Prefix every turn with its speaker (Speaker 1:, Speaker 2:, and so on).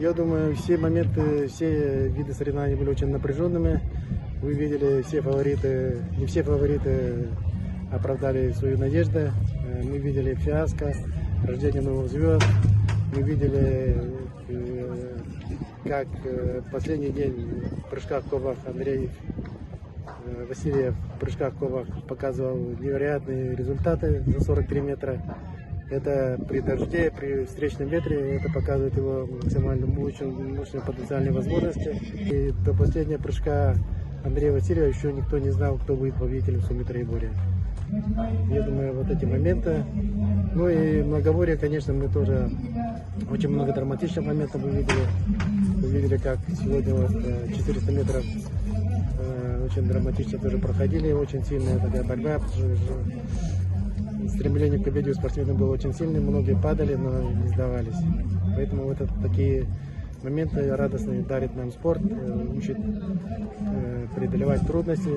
Speaker 1: Я думаю, все моменты, все виды соревнований были очень напряженными. Вы видели, все фавориты, не все фавориты оправдали свои надежды. Мы видели фиаско, рождение новых звезд. Мы видели, как последний день в прыжках в ковах Андрей Васильев в прыжках в ковах показывал невероятные результаты за 43 метра. Это при дожде, при встречном ветре, это показывает его максимально мощные потенциальные возможности. И до последнего прыжка Андрея Васильева еще никто не знал, кто будет победителем в 100 троеборья. Я думаю, вот эти моменты. Ну и многоборье, конечно, мы тоже очень много драматичных моментов увидели. Увидели, как сегодня вот 400 метров очень драматично тоже проходили, очень сильная такая борьба. Стремление к победе у спортсменов было очень сильным, многие падали, но не сдавались. Поэтому вот такие моменты радостные дарит нам спорт, учит преодолевать трудности.